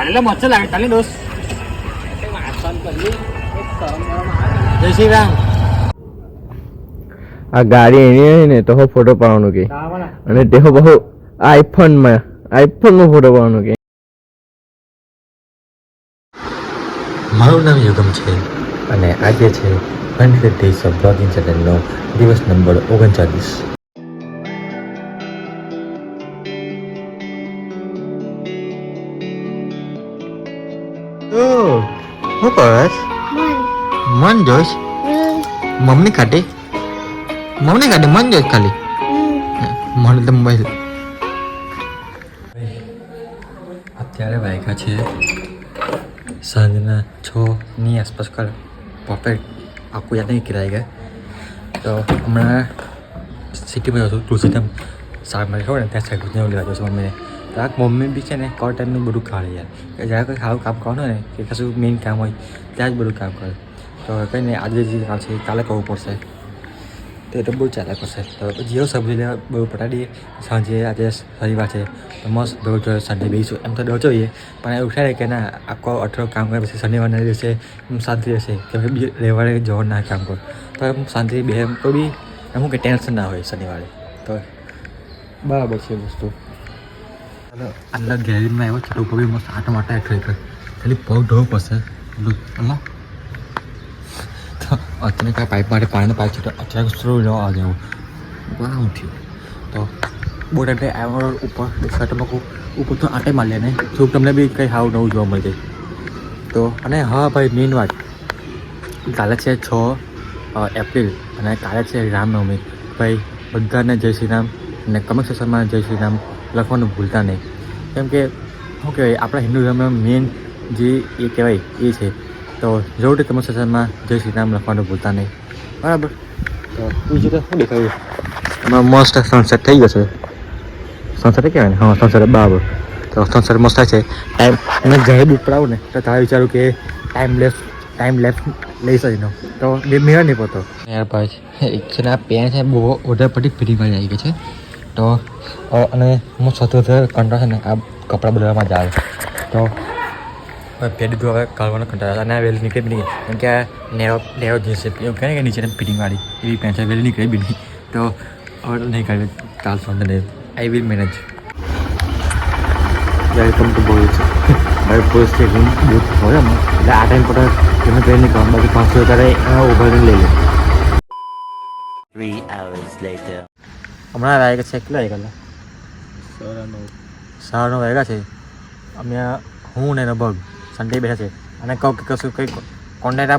એટલે મચ્છર લાગે ચાલે દોસ્ત. જય શ્રી રામ. આ ગાડી એની ને તો ફોટો પાડવાનો કે અને તે બહુ આઈફોનમાં ફોટો પાડવાનો કે. મારું નામ યુગમ છે અને આજે છે ફન ડેઝ ઓફ બ્લોગિંગ ચેનલનો દિવસ નંબર 39. શું કરસ? મન જોઈશ? મમ્મી કાઢે મન જોઈશ ખાલી મને તો મોબાઈલ. અત્યારે વાગ્યા છે સાંજના 6ની આસપાસ પરફેક્ટ આખું યાદ નહીં કરાઈ ગયા. તો હમણાં સિટીમાં જશું તુલસીધામ શાકભાજી ખબર ને ત્યાં શાકભાજી લેવા જશું મમ્મીને. તો આ મમ્મી બી છે ને કોટનનું બધું કાઢે યાર કે જ્યારે કોઈ સારું કામ કરવાનું હોય ને કે કશું મેઇન કામ હોય ત્યાં જ બધું કામ કરે. તો કંઈ નહીં આજે જે કામ છે કાલે કરવું પડશે તો એ તો બહુ ચાલ્યા કરશે. તો જેવો સબ્જી લેવા બહુ પટાડીએ સાંજે. આજે શનિવાર છે તો મસ્ત દોડ સન્ડે બેસીશું એમ તો દોડ જોઈએ પણ એવું થાય કે ના આખો અઠવાડિયું કામ કરે પછી શનિવારના દિવસે શાંતિ રહેશે કે ભાઈ રવિવારે જવાનું ના કામ કર તો એમ શાંતિ બે કોઈ બી એમ કે ટેન્શન ના હોય શનિવારે. તો બરાબર છે વસ્તુ. અંદર ગેરેજમાં આવ્યો છે લોકો બી મસ્ત આટા માટા હેઠળ ખાલી પગ ધોવું પડશે એમાં. તો અચાનક આ પાઇપ માટે પાણીનો પાઇપ છે તો અચાનક સ્ટ્રો લેવા આવી જવું બરાબર ઉઠ્યું. તો બહુ ટાઈમ આવ્યો ઉપર શર્ટમાં ઉપર તો આટે મારી લે ને શું તમને બી કંઈ સારું નવું જોવા મળે. તો અને હા ભાઈ મેઇન વાત કાલે છે 6 એપ્રિલ અને કાલે છે રામનવમી. ભાઈ બધાને જય શ્રી રામ અને કમેન્ટ સેક્શનમાં જય શ્રી રામ લખવાનું ભૂલતા નહીં. કેમ કે શું કહેવાય આપણા હિન્દુ ધર્મમાં મેઇન જે એ કહેવાય એ છે. તો જરૂર કમેન્ટ સેક્શનમાં જય શ્રી રામ લખવાનું ભૂલતા નહીં. બરાબર. તો બીજું તો શું દેખાયું એમાં મસ્ત સનસેટ થઈ ગયો છે. સનસેટ કહેવાય ને હા સનસેટ બરાબર. તો સનસેટ મસ્ત થાય છે. ટાઈમ અને ઘરે બુક પડાવું ને તો તારે વિચારું કે ટાઈમ લેફ્ટ લઈ શકીનો તો બે મેળ નહીં પડતો યાર. ભાઈ એક છે ને આ પેન છે બહુ વધારે પડી ફિટિંગમાં આવી ગઈ છે. તો અને હું સૌથી વધારે કંટાળ છે ને આ કપડાં બદલવામાં જ આવે. તો પેડ દીધું હવે કાઢવાનો કંટાળ અને આ વહેલી નીકળી બી નહીં કેમ કે આ નેરો જીન્સ છે એવું કહે ને કે નીચે ફિટિંગવાળી એવી પેન્ટ છે વહેલી નીકળી બી નહીં. તો હવે નહીં કાઢવી ચાલશે અંદર I will manage. Welcome to boys. ભાઈ બોઈઝ છે રૂમ બુક હોય એમ એટલે આ ટાઈમ પર તમે પહેલી નહીં કામ બાકી 500 ત્યારે ઉભા લઈ લે. 3 hours later. હમણાં વાગ્યા છે કેટલા વાગ્યા? 9:30 વાગ્યા છે. અમે હું ને બગ સન્ડે બેઠા છે અને કહું કે કશું કંઈ કોન્ટેક્ટ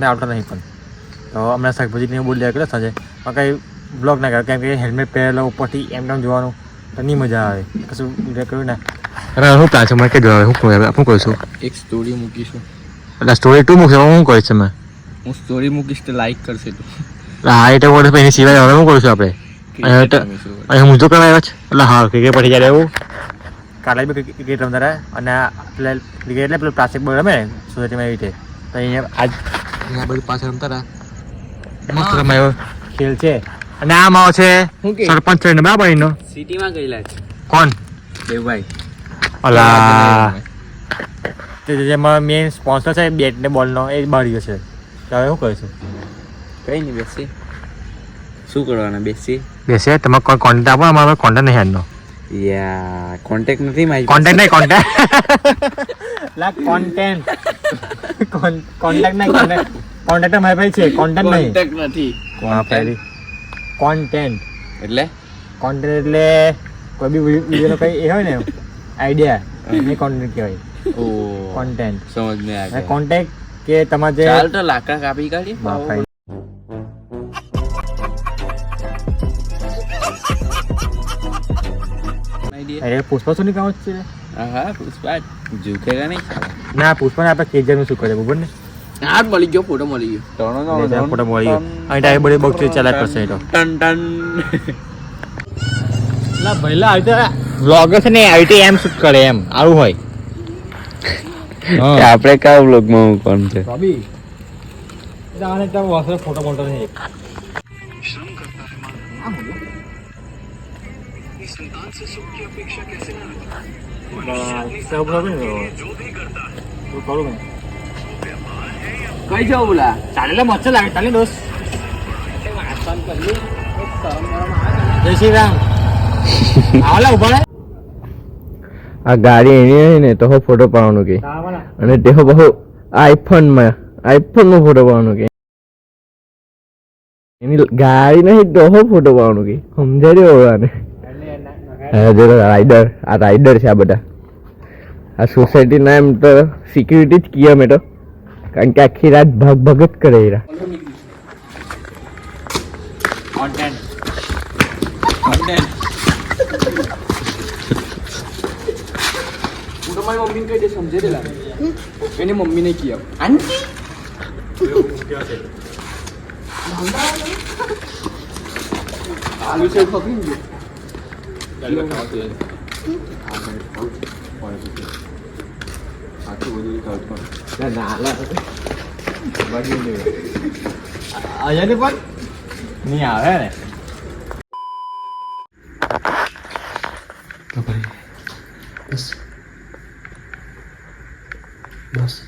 આવતા નહીં પણ. તો હમણાં શાકભાજીને બોલી જાય કરે સાંજે પણ કંઈ બ્લોગ ના કરે કેમ કે હેલ્મેટ પહેરેલો ઉપરથી એમ જોવાનું તો નહીં મજા આવે કશું કર્યું ને. અરે શું પ્લાન છે મને કહી દો શું કહીશું? એક સ્ટોરી મૂકીશું. એટલે સ્ટોરી તું મૂકશે હું કહીશ મેં હું સ્ટોરી મૂકીશ તો લાઈક કરશે તું. હા એ તો એની સિવાય હવે શું કરીશું આપણે અહીંયા હું જો કરવા આવ્યો છે એટલે હા ક્રિકેટ પછી જ્યારે એવું કાલે બી ક્રિકેટ રમતા રહ્યા અને ક્રિકેટ એટલે પેલું પ્લાસ્ટિક બોલ રમે ને સોસાયટીમાં એવી રીતે તો અહીંયા અહીંયા બધું પાછળ રમતા રહ્યા મસ્ત રમાયો ખેલ છે. અને આ માવો છે સરપંચ છે ને બરાબર એનો સિટીમાં ગયેલા છે કોણ દેવભાઈ અલા જેમાં મેઇન સ્પોન્સર છે બેટ ને બોલનો એ બહાર ગયો છે. તો હવે શું કરીશું? કઈ નહીં બેસી શું કરવાના બેસે તમે કોઈ કોન્ટેક્ટ આપો અમારો કોન્ટેક્ટ નહીં આજનો યા કોન્ટેક્ટ નથી મારી કોન્ટેક્ટ નહીં કોન્ટેક્ટ લા કોન્ટેન્ટ કોન્ટેક્ટ નહીં કોન્ટેક્ટ મારી પાસે છે કોન્ટેક્ટ નહીં નથી કોન્ટેન્ટ એટલે કોઈ બી વિડીયોનો કંઈ એ હોય ને આઈડિયા એ કોન્ટેન્ટ કહેવાય. ઓ કોન્ટેન્ટ સમજ નહીં આવે કોન્ટેક્ટ કે તમારે જે ચાલ તો લાકડા કાપી કાઢી અરે પુષ્પા શું કામ છે? હા પુષ્પા ઝૂકેગા નહીં ના પુષ્પાને આપણે કેજીએમ શું કરે ખબર ને હા મળી ગયો ફોટો મળી ગયો ફોટો મળી ગયો અહીં ટાઈમ બધી બગચી ચાલ્યા કરશે એ તો ટન ટન ના ભઈલા આવી તો વ્લોગર છે ને આવી તો એમ શૂટ કરે એમ આવું હોય. આપણે કયા વ્લોગમાં કોણ છે રબી જાણે તો વાસરે ફોટો મોટો નહીં કઈ જાવ બોલા ચાલેલા મચ્છર લાગે ચાલે દોસ્ત જય શ્રી રામ આવલા ઉભા રહે આ ગાડી એની હોય ને તો ફોટો પાડવાનું કે અને તે બહુ આઈફોનમાં ફોટો પાડવાનું કે એની ગાડી નહીં તો ફોટો પાડવાનું કે સમજાય રહ્યો રાઈડર આ રાઈડર છે આ બધા આ સોસાયટીના એમ તો સિક્યુરિટી જ કીએ મેં તો કારણ કે આખી રાત ભાગ જ કરે એરા કોન્ટેન્ટ હું તમારી મમ્મીને કહી દે સમજે દેલા એની મમ્મીને કીએ આંટી આલુ સેવ પકડી ગયો અજયને પણ નહીં આવે ને તો ભાઈ બસ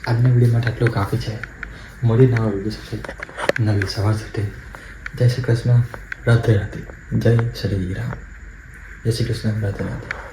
આજના વિડીયો માટે આટલું કાફી છે મળી નવા વિડીયો સાથે નવી સવાર સાથે જય શ્રી કૃષ્ણ રાધે રાધે જય શ્રી રામ જય શ્રી કૃષ્ણ રાધે રાધે